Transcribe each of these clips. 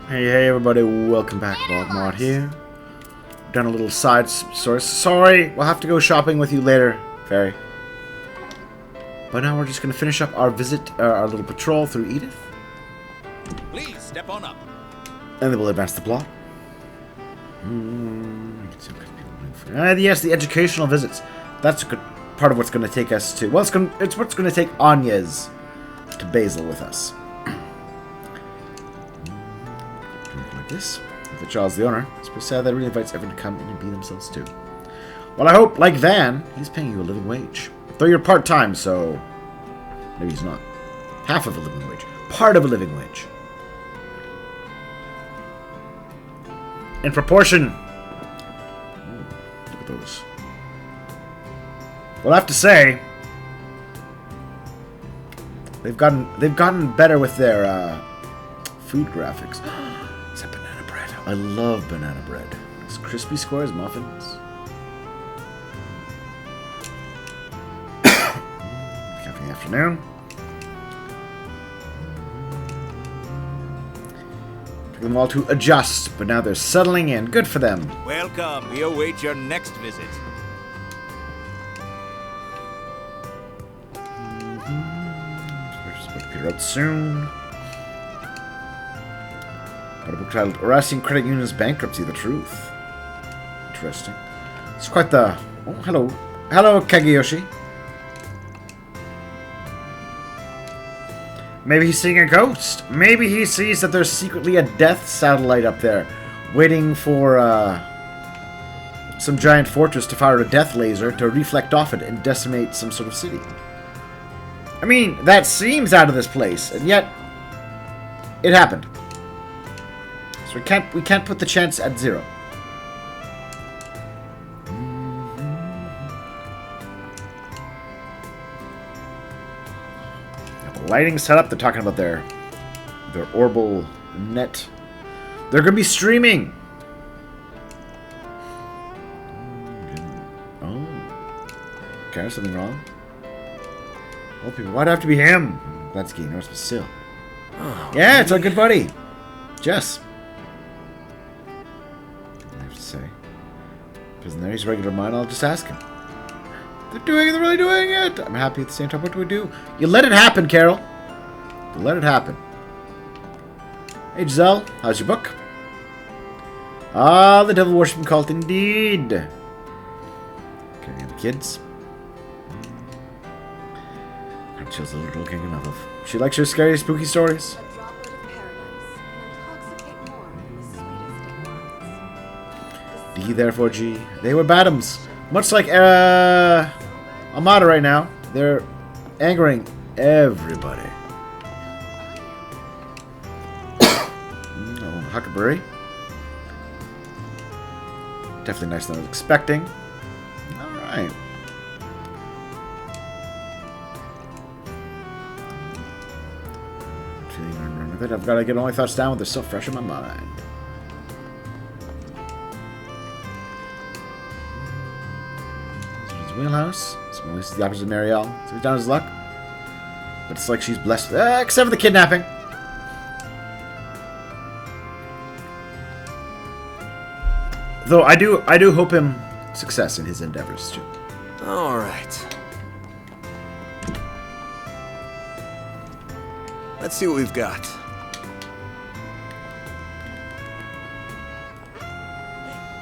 Hey everybody, welcome back. BogMod here. Done a little side source. Sorry, we'll have to go shopping with you later, Fairy. But now we're just going to finish up our visit, our little patrol through Edith. Please step on up. And then we'll advance the plot. Yes, the educational visits. That's a good part of what's going to take us to... Well, it's what's going to take Anya's to Basil with us. Like this. The child's the owner. It's pretty sad that it really invites everyone to come in and be themselves too. Well, I hope, like Van, he's paying you a living wage. Though you're part-time, so... Maybe he's not. Half of a living wage. Part of a living wage. In proportion. Ooh, look at those. Well, I have to say, they've gotten better with their food graphics. Is that banana bread? I love banana bread. It's crispy squares, muffins. Cafe in the afternoon. Took them all to adjust, but now they're settling in. Good for them. Welcome. We await your next visit. Peter out soon. Got a book titled Harassing Credit Union's Bankruptcy, the Truth. Interesting. It's quite the... Oh, hello. Hello, Kageyoshi. Maybe he's seeing a ghost. Maybe he sees that there's secretly a death satellite up there, waiting for some giant fortress to fire a death laser to reflect off it and decimate some sort of city. I mean, that seems out of this place, and yet it happened. So we can't put the chance at 0. Got the lighting set up. They're talking about their Orbital net. They're gonna be streaming. Oh, okay, something wrong. Old people. Why'd it have to be him? That's getting noticed, but still. Oh, yeah, it's our good buddy, Jess. I have to say, if isn't there, he's a regular mine. I'll just ask him. They're really doing it. I'm happy at the same time. What do we do? You let it happen, Carol. You let it happen. Hey, Giselle, how's your book? Ah, the devil worshipping cult, indeed. Okay, the kids. Chills a little looking enough of. She likes your scary, spooky stories. D therefore G. They were Badams. Much like Amada right now. They're angering everybody. Oh, Huckleberry. Definitely nicer than I was expecting. Alright. I've got to get all my thoughts down when they're still fresh in my mind. His wheelhouse. So this is the opposite of Marielle. So he's down his luck. But it's like she's blessed. Except for the kidnapping. Though I do hope him success in his endeavors too. All right. Let's see what we've got.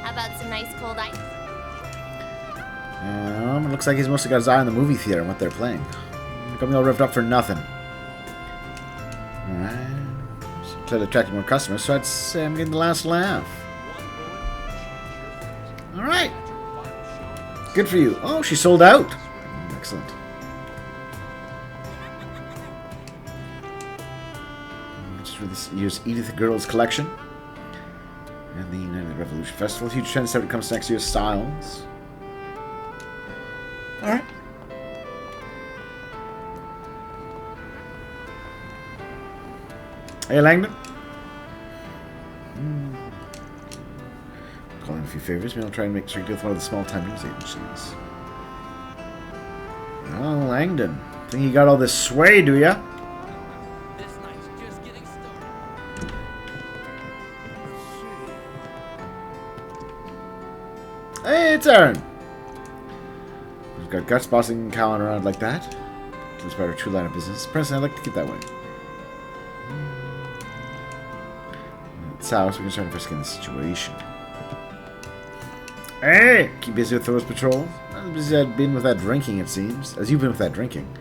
How about some nice cold ice? It looks like he's mostly got his eye on the movie theater and what they're playing. Got me all revved up for nothing. Alright. So to attract more customers, so I'd say I'm getting the last laugh. Alright. Good for you. Oh, she sold out. Excellent. Just for this year's Edith Girls collection. And the United Revolution Festival. Huge trend set comes next year's Styles. Alright. Hey, Langdon. Calling a few favors. Maybe I'll try and make sure you deal with one of the small-time news agencies. Oh, Langdon. Think you got all this sway, do ya? This night's just getting started. Hey, it's Aaron. We've got guts bossing and cowing around like that. It's about our true line of business. Personally, I'd like to keep that way. It's how so we can start investigating the situation. Hey! Keep busy with those patrols. Not as busy as I've been with that drinking, it seems. As you've been with that drinking.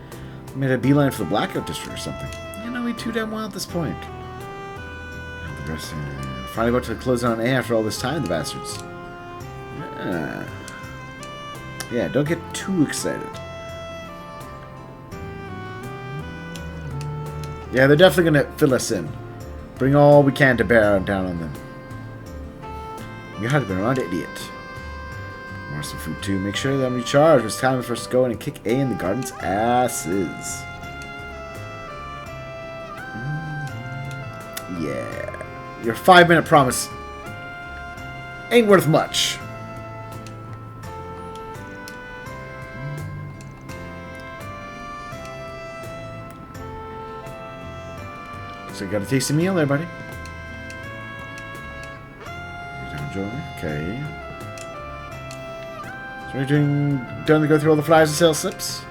I made a beeline for the blackout district or something. You know me too damn well at this point. The rest, finally about to close down A after all this time, the bastards. Yeah, don't get too excited. Yeah, they're definitely going to fill us in. Bring all we can to bear down on them. We had been around idiot. More some food too. Make sure that I'm recharged. It's time for us to go in and kick A in the garden's asses. Yeah. Your 5-minute promise ain't worth much. So you got a tasty meal there, buddy. Enjoy. Okay. So we're done to go through all the flyers and sales slips.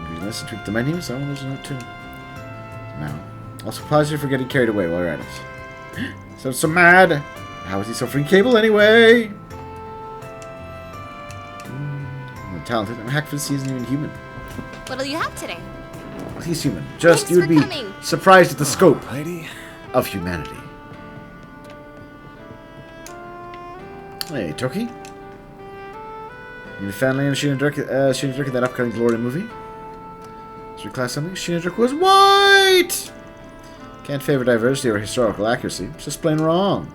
Ingredient list and tweak the menu. So there's a note too. Now, also apologies for getting carried away while you're at it. So mad. How is he so freaking capable anyway? I'm talented. I'm hacked for the season, even human. What'll you have today? He's human. Just Thanks you would for be coming. surprised at the scope Alrighty. of humanity. Hey, Toki. Your family and Sheena Dirk in that upcoming Glory movie. Is your class something? Sheena Dirk was white! Can't favor diversity or historical accuracy. It's just plain wrong.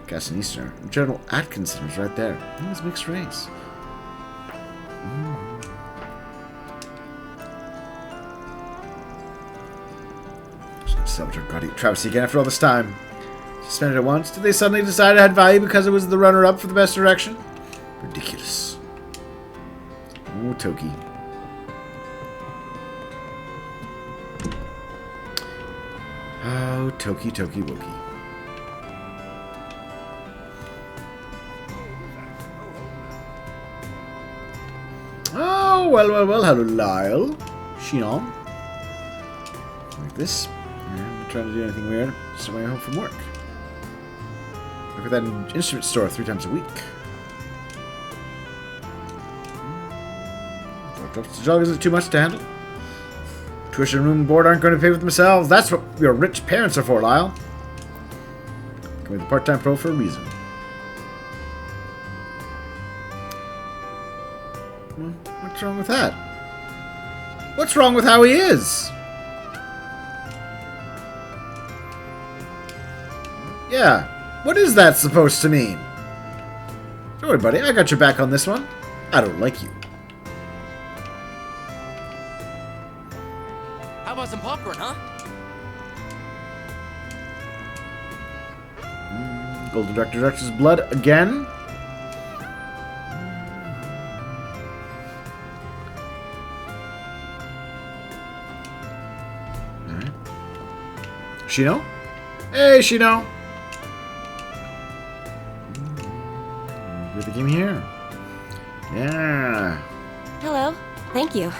Cassie Easter. General Atkinson was right there. He was mixed race. Celebrate God travesty again after all this time. Suspended at once. Did they suddenly decide it had value because it was the runner-up for the best direction? Ridiculous. Oh, Toki. Oh, Toki, Toki, Woki. Oh, well. Hello, Lyle. Sheena. Like this. I'm not trying to do anything weird. Just on my way home from work. Work at that instrument store 3 times a week. The job isn't too much to handle. Tuition, room, and board aren't going to pay for themselves. That's what your rich parents are for, Lyle. Can be the part-time pro for a reason. Well, what's wrong with that? What's wrong with how he is? Yeah, what is that supposed to mean? Don't worry, buddy. I got your back on this one. I don't like you. How about some popcorn, huh? Golden Director's blood again. Alright. Shino? Hey, Shino! Good the game here. Yeah. Hello. Thank you.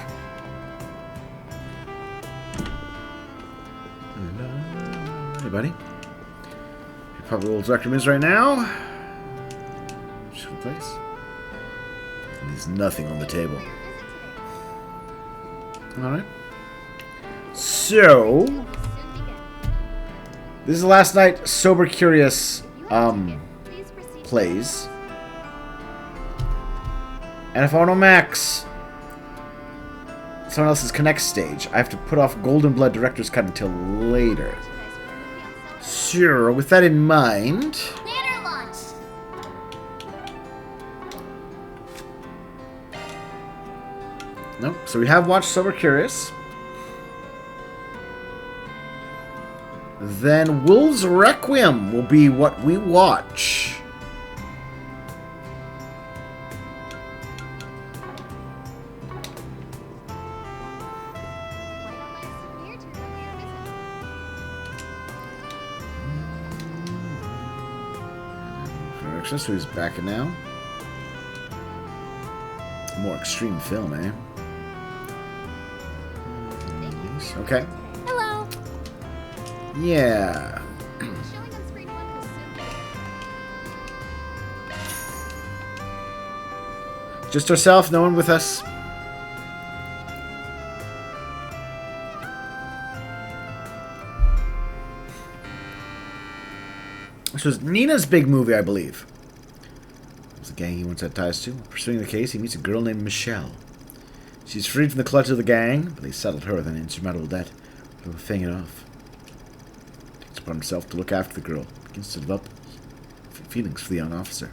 Hey, buddy. You're probably a little Dr. Miz right now. Just a place. And there's nothing on the table. Alright. So, this is the last night Sober Curious plays. And if I want to max someone else's Connect stage, I have to put off Golden Blood Director's Cut until later. Sure, with that in mind... Planner launch. Nope, so we have watched Sober Curious. Then Wolves Requiem will be what we watch. So he's back in now. More extreme film, eh? Okay. Hello. Yeah. Showing on screen 1 was so Just herself, no one with us. This was Nina's big movie, I believe. It was the gang he once had ties to. Pursuing the case, he meets a girl named Michelle. She's freed from the clutch of the gang, but they settled her with an insurmountable debt. They were paying it off. He takes it upon himself to look after the girl. Begins to develop feelings for the young officer.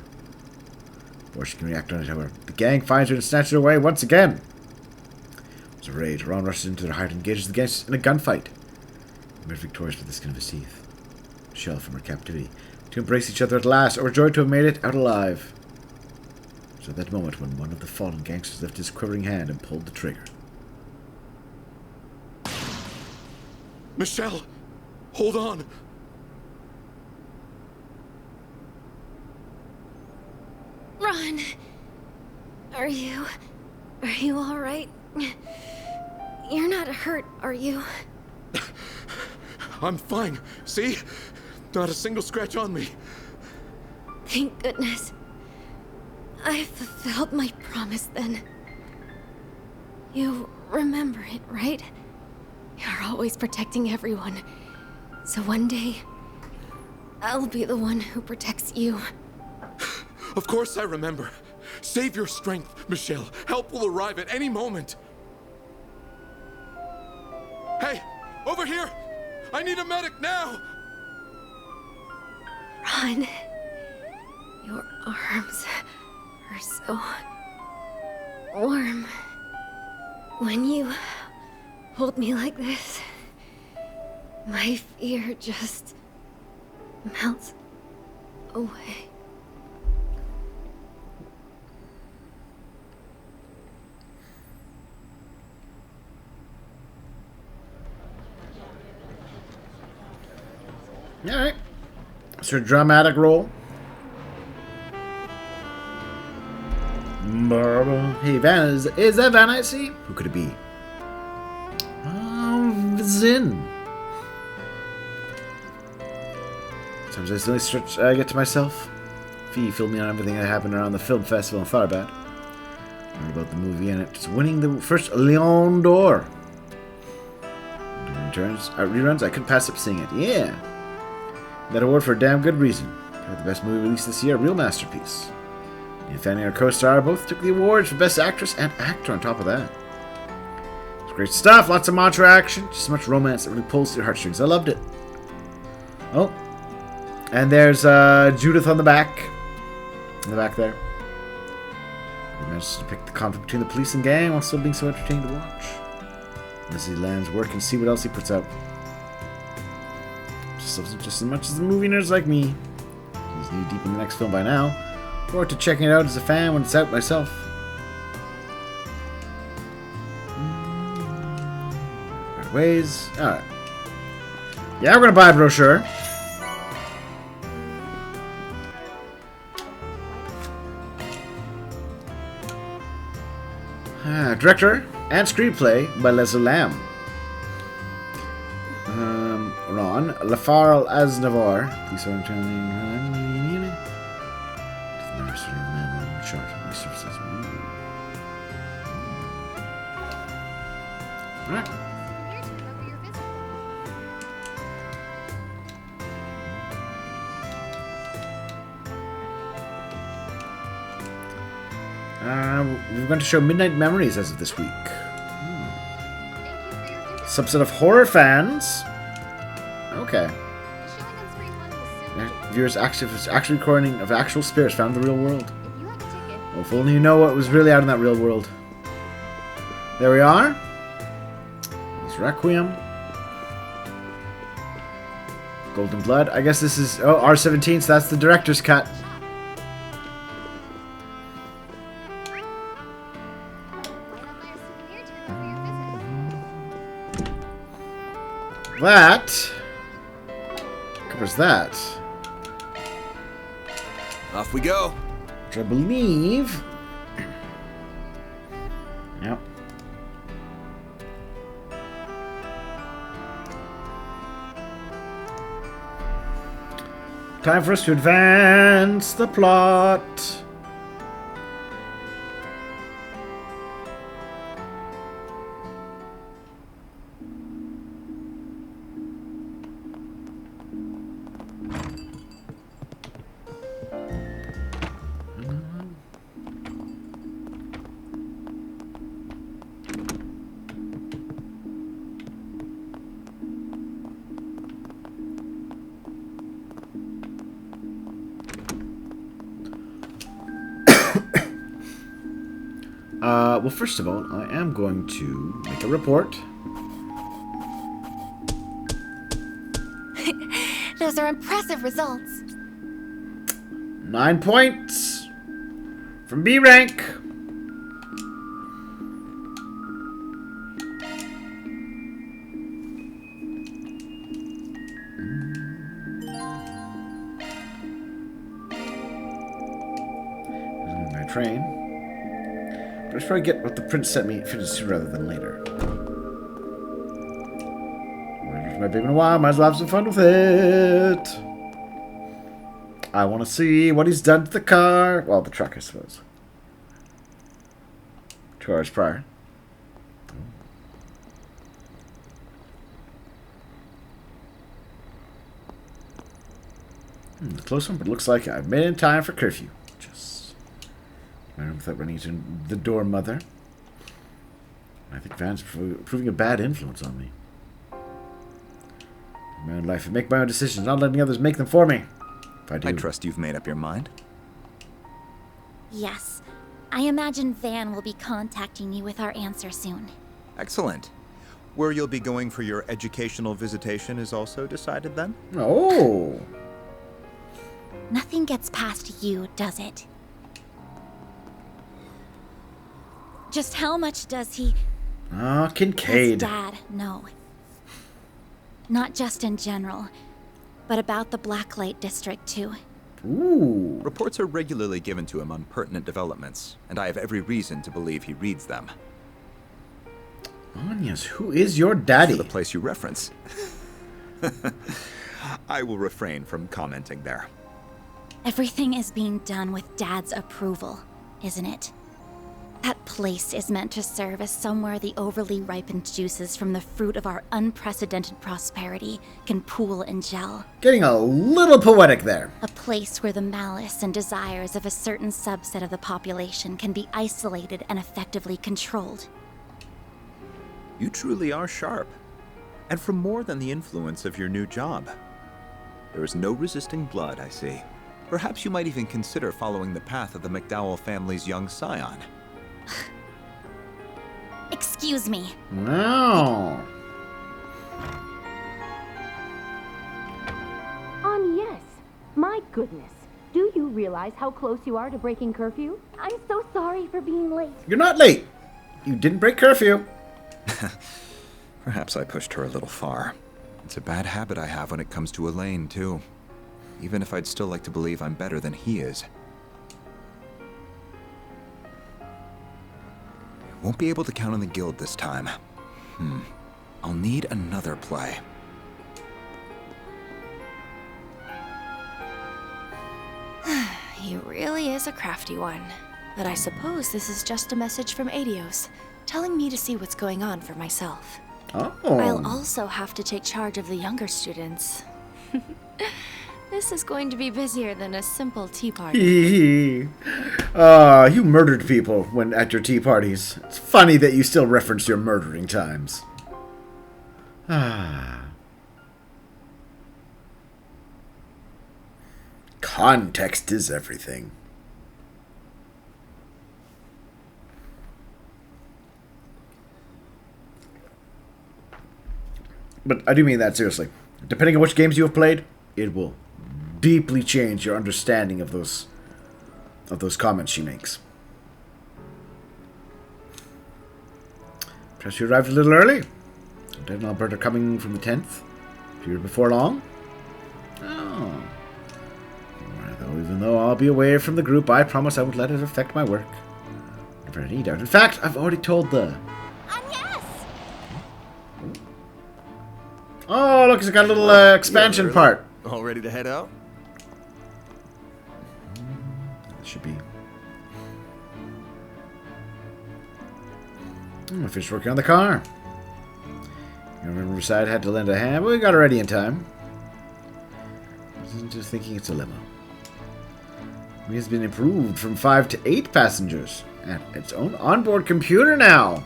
Before she can react on it, however, the gang finds her and snatches her away once again. There's a rage. Ron rushes into their hide and engages the gangs in a gunfight. They are victorious with the skin of his teeth. Michelle from her captivity, to embrace each other at last, overjoyed to have made it out alive. It was at that moment when one of the fallen gangsters lifted his quivering hand and pulled the trigger. Michelle! Hold on! Ron! Are you all right? You're not hurt, are you? I'm fine. See? Not a single scratch on me. Thank goodness. I fulfilled my promise then. You remember it, right? You're always protecting everyone. So one day, I'll be the one who protects you. Of course I remember. Save your strength, Michelle. Help will arrive at any moment. Hey! Over here! I need a medic now! Ron, your arms are so warm. When you hold me like this, my fear just melts away. Alright. It's her dramatic role. Hey, Van, is that Van I see? Who could it be? Zin. Sometimes I still stretch I get to myself. Fee filled me on everything that happened around the film festival in Tharbad. Learned about the movie and it's winning the first Lion d'Or. Reruns, I couldn't pass up seeing it. Yeah. That award for a damn good reason. Probably the best movie released this year, a real masterpiece. And Fanny, our co-star, both took the awards for Best Actress and Actor on top of that. It's great stuff, lots of mantra action, just so much romance that really pulls at your heartstrings. I loved it. Oh. And there's Judith on the back. In the back there. He manages to pick the conflict between the police and gang while still being so entertaining to watch. As he lands work and see what else he puts out. Just as much as the movie nerds like me. He's knee deep in the next film by now. Forward to checking it out as a fan when it's out myself. Right ways. Alright. Yeah, we're gonna buy a brochure. Director and screenplay by Leslie Lamb. Ron Lafarle Aznavour. Please don't turn Alright. here to remember your visit. We're going to show Midnight Memories as of this week. Thank you for your visit. Subset of horror fans. Okay. Showing on screen 1 will soon. Viewers actual recording of actual spirits found in the real world. If you have a ticket, Well, if only you know what was really out in that real world. There we are. There's Requiem. Golden Blood. I guess this is R17, so that's the director's cut. That covers that. Off we go. Which I believe Yep. Time for us to advance the plot. Well, first of all, I am going to make a report. Those are impressive results. 9 points from B rank. My train. But I should probably get what the prince sent me finished sooner rather than later. My baby in a while, might as well have some fun with it. I want to see what he's done to the car. Well, the truck, I suppose. 2 hours prior. Close one, but it looks like I've made it in time for curfew. Just without running into the door mother. I think Van's proving a bad influence on me. In my own life, I make my own decisions, not letting others make them for me. If I do. I trust you've made up your mind. Yes. I imagine Van will be contacting you with our answer soon. Excellent. Where you'll be going for your educational visitation is also decided then? Oh. Nothing gets past you, does it? Just how much does he... Ah, His Kincaid. dad know? Not just in general, but about the Blacklight District too. Ooh. Reports are regularly given to him on pertinent developments, and I have every reason to believe he reads them. Anyas, who is your daddy? To the place you reference. I will refrain from commenting there. Everything is being done with Dad's approval, isn't it? That place is meant to serve as somewhere the overly ripened juices from the fruit of our unprecedented prosperity can pool and gel. Getting a little poetic there. A place where the malice and desires of a certain subset of the population can be isolated and effectively controlled. You truly are sharp. And from more than the influence of your new job. There is no resisting blood, I see. Perhaps you might even consider following the path of the McDowell family's young scion. Excuse me. No. Yes. My goodness. Do you realize how close you are to breaking curfew? I'm so sorry for being late. You're not late. You didn't break curfew. Perhaps I pushed her a little far. It's a bad habit I have when it comes to Elaine, too. Even if I'd still like to believe I'm better than he is. Won't be able to count on the guild this time. I'll need another play. He really is a crafty one. But I suppose this is just a message from Adios, telling me to see what's going on for myself. Oh. I'll also have to take charge of the younger students. This is going to be busier than a simple tea party. You murdered people when at your tea parties. It's funny that you still reference your murdering times. Context is everything. But I do mean that seriously. Depending on which games you have played, it will deeply change your understanding of those comments she makes. Perhaps you arrived a little early. Dad and Albert are coming from the 10th. Here before long. Oh. Even though I'll be away from the group, I promise I won't let it affect my work. for any doubt. In fact, I've already told the... Agnes! Oh, look, it's got a little expansion Early. part. All ready to head out? That should be... I finished working on the car. You remember Riverside had to lend a hand, but we got it ready in time. Into thinking it's a limo. It has been improved from 5 to 8 passengers. And its own onboard computer now.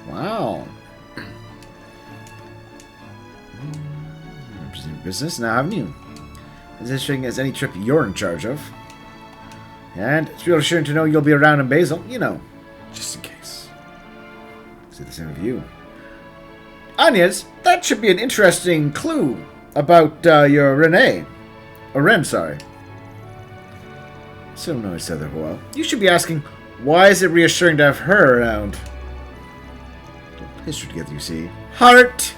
Wow. Representing business now, haven't you? As interesting as any trip you're in charge of. And it's reassuring to know you'll be around in Basel. You know, just in case. See the same of you. Agnes, that should be an interesting clue about your Renee. Or Ren, sorry. Still don't know each other well. You should be asking, why is it reassuring to have her around? History together, you see. Heart!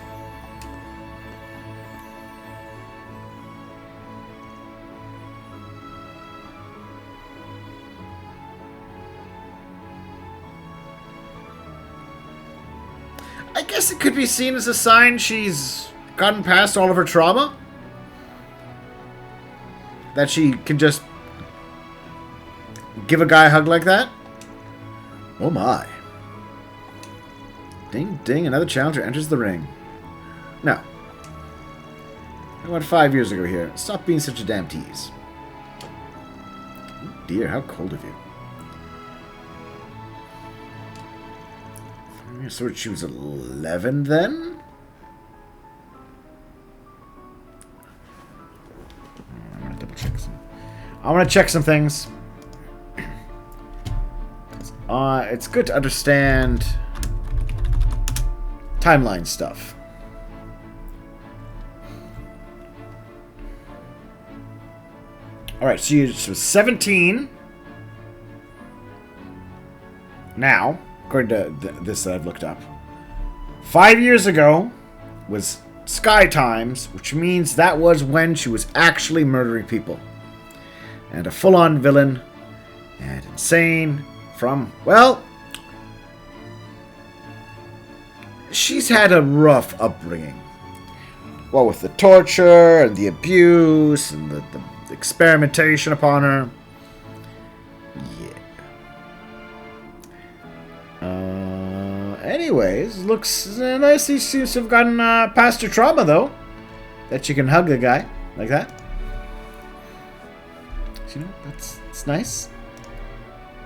I guess it could be seen as a sign she's gotten past all of her trauma. That she can just give a guy a hug like that? Oh my. Ding ding, another challenger enters the ring. No. I went 5 years ago here. Stop being such a damn tease. Oh dear, how cold of you. So she was 11 then? I'm gonna double check some. I want to check some things. It's good to understand timeline stuff. Alright, so she was 17 now, according to this that I've looked up. 5 years ago was Sky Times, which means that was when she was actually murdering people. And a full-on villain and insane from, well, she's had a rough upbringing. Well, with the torture and the abuse and the experimentation upon her. Yeah. Anyways, looks nice. She seems to have gotten past her trauma, though. That she can hug a guy like that. You know, that's nice.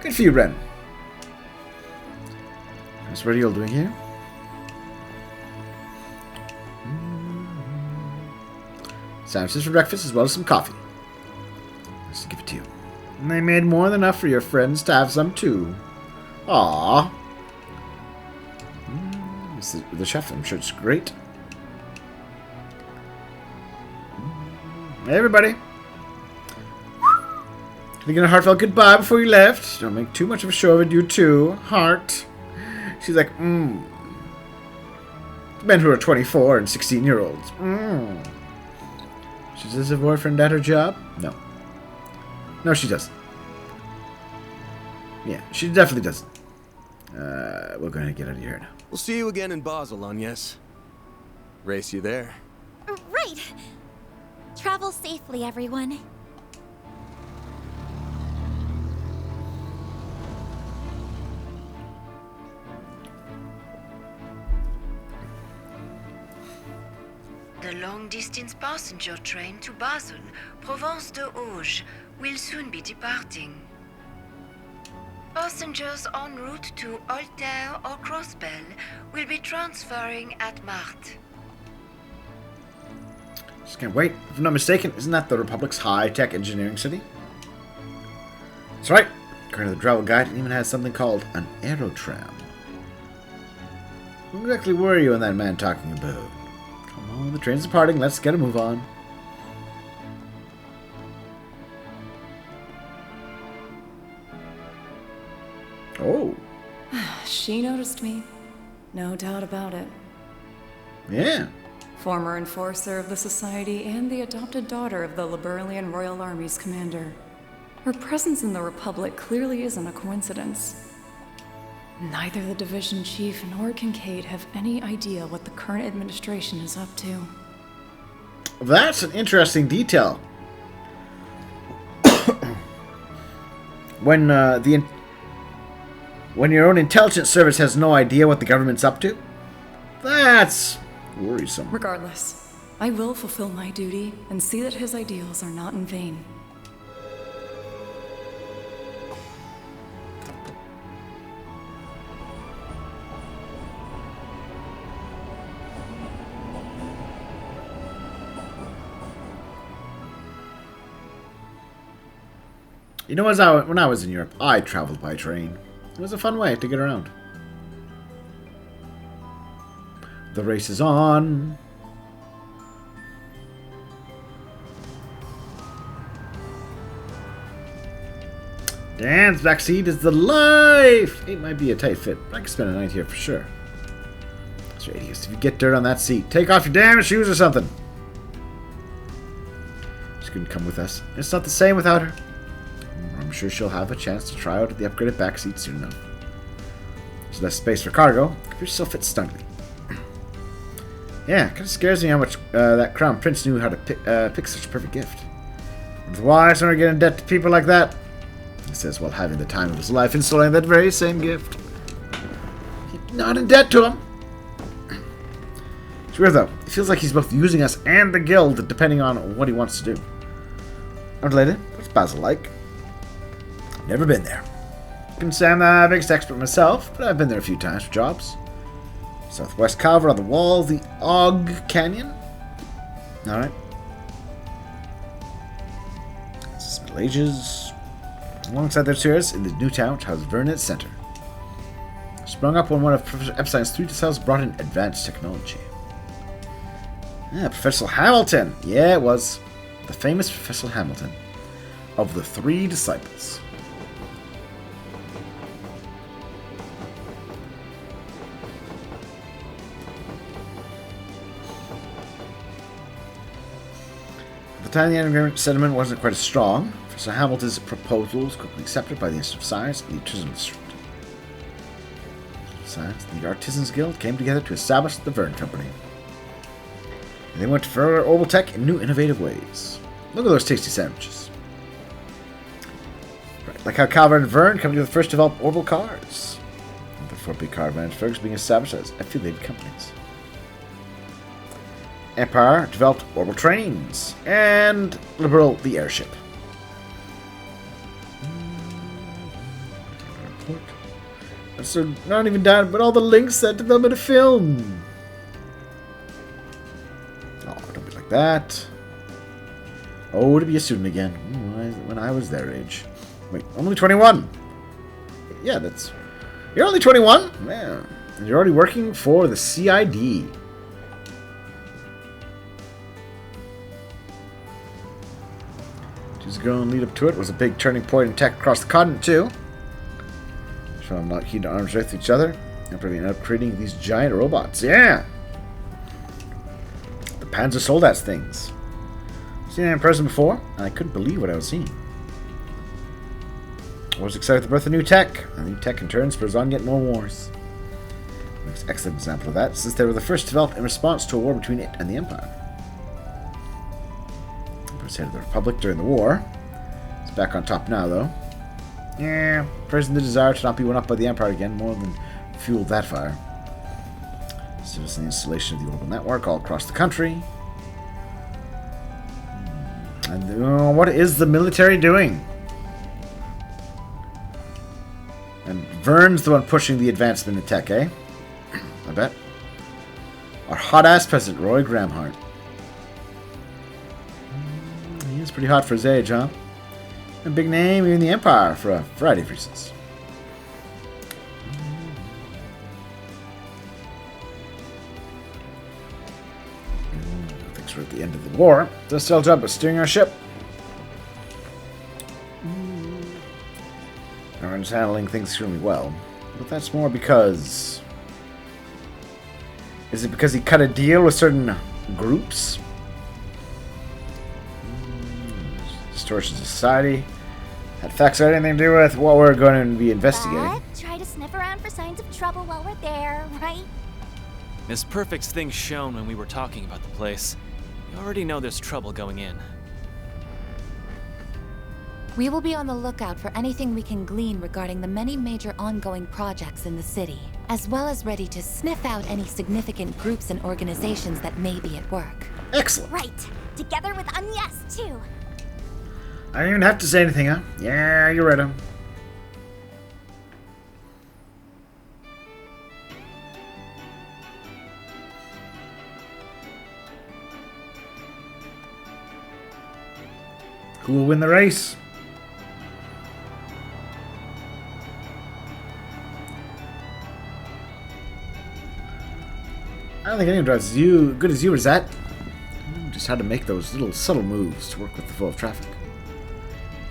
Good for you, Ren. So what are you all doing here? Sandwiches for breakfast as well as some coffee. Nice to give it to you. And they made more than enough for your friends to have some too. Aww. This is the chef, I'm sure it's great. Hey everybody. Can you get a heartfelt goodbye before you left? Don't make too much of a show of it, you too. Heart. She's like, Men who are 24 and 16-year-olds. She does have a boyfriend at her job? No. No, she doesn't. Yeah, she definitely doesn't. We're going to get out of here now. We'll see you again in Basel, Agnes. Race you there. Right! Travel safely, everyone. The long-distance passenger train to Basel, Provence de Auge, will soon be departing. Passengers en route to Altair or Crossbell will be transferring at Marthe. Just can't wait. If I'm not mistaken, isn't that the Republic's high-tech engineering city? That's right. According to the travel guide, it even has something called an aerotram. What exactly were you and that man talking about? Come on, the train's departing. Let's get a move on. Oh. She noticed me. No doubt about it. Yeah. Former enforcer of the Society and the adopted daughter of the Liberalian Royal Army's commander. Her presence in the Republic clearly isn't a coincidence. Neither the division chief nor Kincaid have any idea what the current administration is up to. That's an interesting detail. When when your own intelligence service has no idea what the government's up to, that's worrisome. Regardless, I will fulfill my duty and see that his ideals are not in vain. You know, when I was in Europe, I traveled by train. It was a fun way to get around. The race is on. Dan's backseat is the life! It might be a tight fit, but I can spend a night here for sure. That's right, if you get dirt on that seat, take off your damn shoes or something. She couldn't come with us. It's not the same without her. I'm sure she'll have a chance to try out the upgraded backseat soon enough. There's less space for cargo. Computer still fits snugly. Yeah, kind of scares me how much that Crown Prince knew how to pick such a perfect gift. Why is someone get in debt to people like that? He says while having the time of his life installing that very same gift. He's not in debt to him. It's weird though. It feels like he's both using us and the guild depending on what he wants to do. Unrelated, what's Basel like? Never been there. Couldn't say I'm the biggest expert myself, but I've been there a few times for jobs. Southwest Calvert on the wall, the Og Canyon. Alright. This is Middle Ages. Alongside their chairs in the new town, which houses Vernon Center. Sprung up when one of Professor Epstein's 3 disciples brought in advanced technology. Yeah, Professor Hamilton. Yeah, it was. The famous Professor Hamilton of the 3 disciples. At the time, the agreement settlement wasn't quite as strong. Professor Hamilton's proposal was quickly accepted by the Institute of Science and the Artisan District. The Artisans Guild came together to establish the Vern Company. And they went to further orbital tech in new, innovative ways. Look at those tasty sandwiches. Right, like how Calvert and Vern come together to first develop orbital cars. Before big car manufacturers being established as affiliated companies. Empire developed orbital trains, and Liberal the airship. So not even done, but all the links that development of film. Oh, don't be like that. Oh, to be a student again. When I was their age. Wait, only 21. Yeah, that's... You're only 21? Man. And you're already working for the CID. Just going to lead up to it was a big turning point in tech across the continent, too. So I'm not keen to arms race with each other. And probably end up creating these giant robots. Yeah! The Panzer Soldat's things. Seen it in person before, and I couldn't believe what I was seeing. I was excited to birth of new tech. And new tech in turn spurs on yet more wars. An excellent example of that, since they were the first developed in response to a war between it and the Empire. First head of the Republic during the war. It's back on top now, though. Yeah, present the desire to not be won up by the Empire again more than fueled that fire. Citizen installation of the orbital network all across the country. And what is the military doing? And Vern's the one pushing the advancement in tech, eh? I bet. Our hot-ass President Roy Gramhart. He is pretty hot for his age, huh? A big name in the Empire for a variety of reasons. I think we're at the end of the war. Does still job of steering our ship. Everyone's handling things extremely well, but that's more because. Is it because he cut a deal with certain groups? Distortion of society. That facts got anything to do with what we're going to be investigating. Try to sniff around for signs of trouble while we're there, right? Miss Perfect's things shown when we were talking about the place. You already know there's trouble going in. We will be on the lookout for anything we can glean regarding the many major ongoing projects in the city, as well as ready to sniff out any significant groups and organizations that may be at work. Excellent. Right. Together with Agnes, too. I don't even have to say anything, huh? Yeah, you're right, huh? Who will win the race? I don't think anyone drives as good as you, is that? Just how to make those little subtle moves to work with the flow of traffic.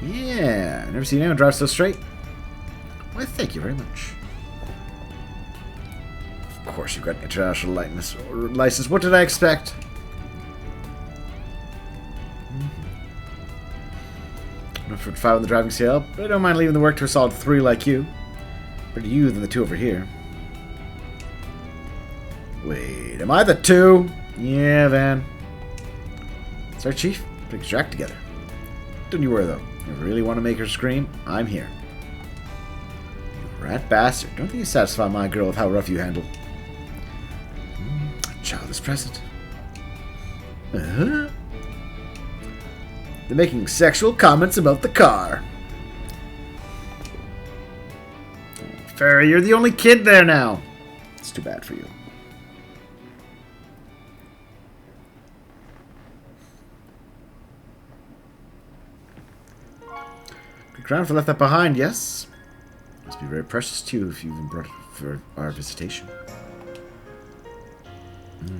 Yeah, never seen anyone drive so straight. Why, thank you very much. Of course, you've got an international license. What did I expect? Not for 5 on the driving scale, but I don't mind leaving the work to a solid 3 like you. Better you than the 2 over here. Wait, am I the 2? Yeah, Van. Sorry, Chief. Putting your act together. Don't you worry, though. If you really want to make her scream, I'm here. You rat bastard. Don't think you satisfy my girl with how rough you handle. A child is present. They're making sexual comments about the car. Fairy, you're the only kid there now. It's too bad for you. Good ground for left that behind, yes? Must be very precious to you if you even brought it for our visitation.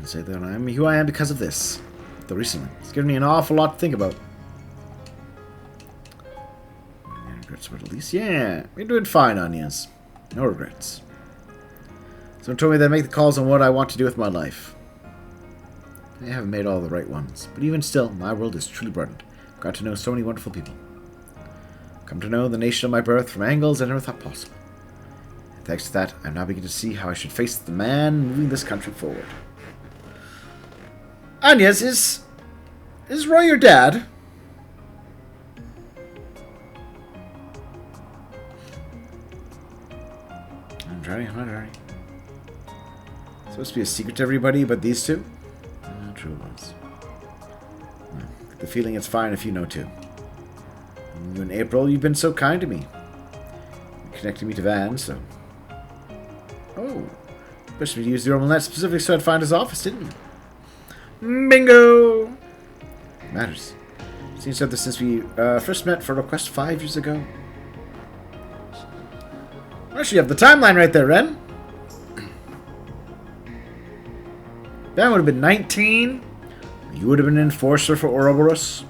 Say that I'm who I am because of this. Though recently, it's given me an awful lot to think about. No regrets, but at least, yeah, you're doing fine, Onions. No regrets. Someone told me that I make the calls on what I want to do with my life. I haven't made all the right ones, but even still, my world is truly broadened. I've got to know so many wonderful people. Come to know the nation of my birth from angles I never thought possible. And thanks to that, I'm now beginning to see how I should face the man moving this country forward. Agnes, is Roy your dad? I'm trying. Supposed to be a secret to everybody but these two? True it was. Get the feeling it's fine if you know too. You and April, you've been so kind to me. You're connecting me to Van, so... Oh. You pushed me to use the Ormal Net specifically so I'd find his office, didn't you? Bingo! Matters. Seems to have this since we first met for a request 5 years ago. Actually, you have the timeline right there, Ren. Van would have been 19. You would have been an enforcer for Ouroboros.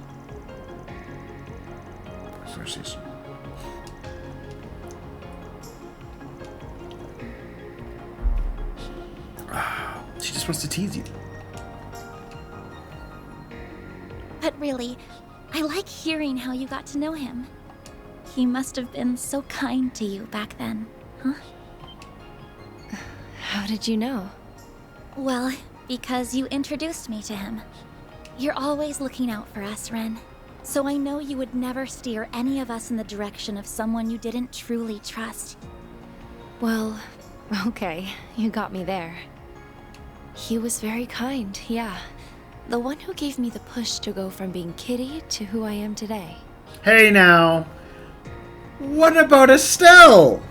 She just wants to tease you. But really, I like hearing how you got to know him. He must have been so kind to you back then, huh? How did you know? Well, because you introduced me to him. You're always looking out for us, Ren. So I know you would never steer any of us in the direction of someone you didn't truly trust. Well, okay, you got me there. He was very kind, yeah. The one who gave me the push to go from being Kitty to who I am today. Hey now! What about Estelle?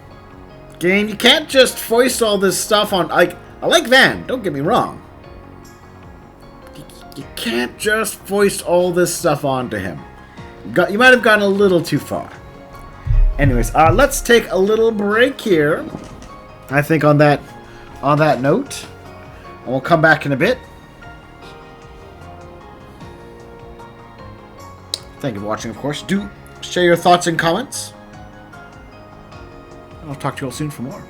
Game, you can't just foist all this stuff on... I like Van, don't get me wrong. You can't just foist all this stuff onto him. You might have gone a little too far. Anyways, let's take a little break here. I think on that note, and we'll come back in a bit. Thank you for watching, of course. Do share your thoughts and comments. I'll talk to you all soon for more.